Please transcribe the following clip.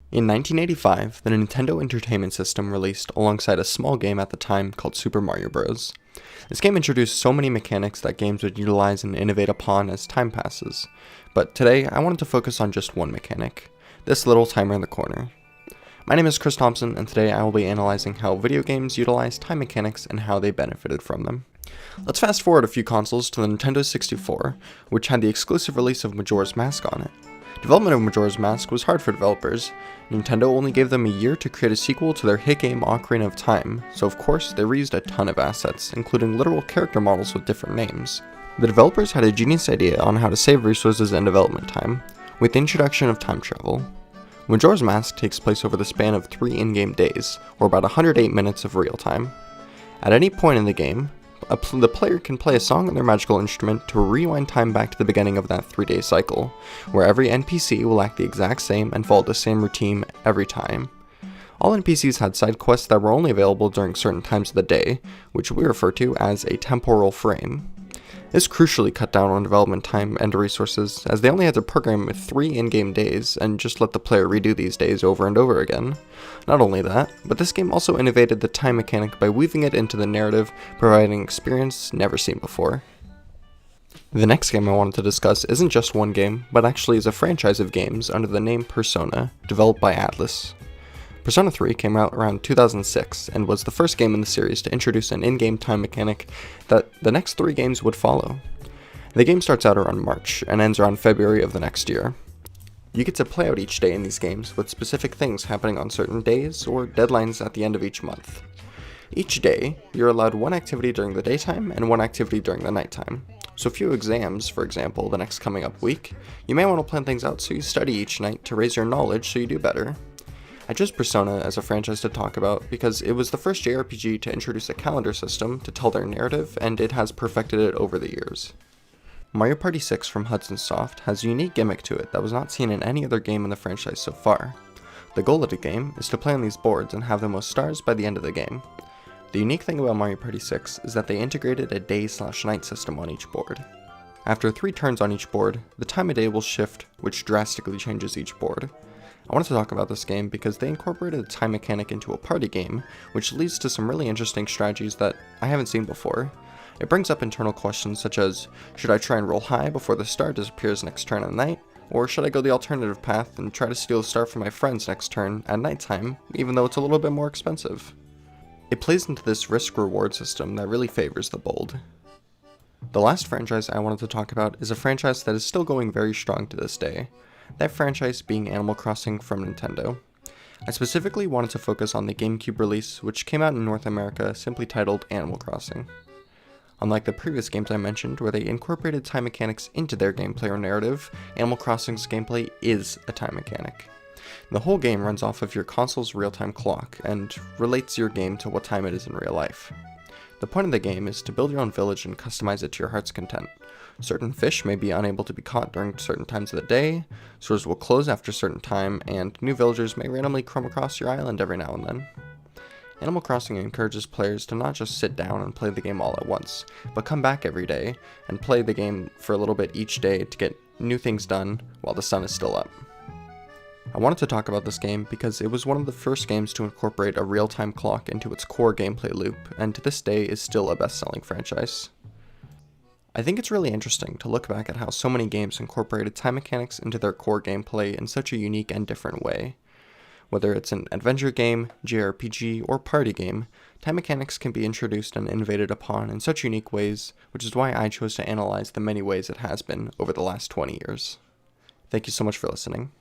In 1985, the Nintendo Entertainment System released alongside a small game at the time called Super Mario Bros. This game introduced so many mechanics that games would utilize and innovate upon as time passes, but today I wanted to focus on just one mechanic, this little timer in the corner. My name is Chris Thompson, and today I will be analyzing how video games utilize time mechanics and how they benefited from them. Let's fast forward a few consoles to the Nintendo 64, which had the exclusive release of Majora's Mask on it. Development of Majora's Mask was hard for developers. Nintendo only gave them a year to create a sequel to their hit game Ocarina of Time, so of course they reused a ton of assets, including literal character models with different names. The developers had a genius idea on how to save resources and development time, with the introduction of time travel. Majora's Mask takes place over the span of 3 in-game days, or about 108 minutes of real time. At any point in the game, the player can play a song on their magical instrument to rewind time back to the beginning of that 3-day cycle, where every NPC will act the exact same and follow the same routine every time. All NPCs had side quests that were only available during certain times of the day, which we refer to as a temporal frame. This crucially cut down on development time and resources, as they only had to program with 3 in-game days and just let the player redo these days over and over again. Not only that, but this game also innovated the time mechanic by weaving it into the narrative, providing experience never seen before. The next game I wanted to discuss isn't just one game, but actually is a franchise of games under the name Persona, developed by Atlus. Persona 3 came out around 2006 and was the first game in the series to introduce an in-game time mechanic that the next 3 games would follow. The game starts out around March and ends around February of the next year. You get to play out each day in these games with specific things happening on certain days or deadlines at the end of each month. Each day, you're allowed one activity during the daytime and one activity during the nighttime. So if you have exams, for example, the next coming up week, you may want to plan things out so you study each night to raise your knowledge so you do better. I chose Persona as a franchise to talk about because it was the first JRPG to introduce a calendar system to tell their narrative, and it has perfected it over the years. Mario Party 6 from Hudson Soft has a unique gimmick to it that was not seen in any other game in the franchise so far. The goal of the game is to play on these boards and have the most stars by the end of the game. The unique thing about Mario Party 6 is that they integrated a day/night system on each board. After 3 turns on each board, the time of day will shift, which drastically changes each board. I wanted to talk about this game because they incorporated a time mechanic into a party game, which leads to some really interesting strategies that I haven't seen before. It brings up internal questions such as, should I try and roll high before the star disappears next turn at night, or should I go the alternative path and try to steal the star from my friends next turn at nighttime, even though it's a little bit more expensive? It plays into this risk-reward system that really favors the bold. The last franchise I wanted to talk about is a franchise that is still going very strong to this day. That franchise being Animal Crossing from Nintendo. I specifically wanted to focus on the GameCube release, which came out in North America simply titled Animal Crossing. Unlike the previous games I mentioned, where they incorporated time mechanics into their gameplay or narrative, Animal Crossing's gameplay is a time mechanic. The whole game runs off of your console's real-time clock, and relates your game to what time it is in real life. The point of the game is to build your own village and customize it to your heart's content. Certain fish may be unable to be caught during certain times of the day, stores will close after a certain time, and new villagers may randomly come across your island every now and then. Animal Crossing encourages players to not just sit down and play the game all at once, but come back every day and play the game for a little bit each day to get new things done while the sun is still up. I wanted to talk about this game because it was one of the first games to incorporate a real-time clock into its core gameplay loop, and to this day is still a best-selling franchise. I think it's really interesting to look back at how so many games incorporated time mechanics into their core gameplay in such a unique and different way. Whether it's an adventure game, JRPG, or party game, time mechanics can be introduced and innovated upon in such unique ways, which is why I chose to analyze the many ways it has been over the last 20 years. Thank you so much for listening.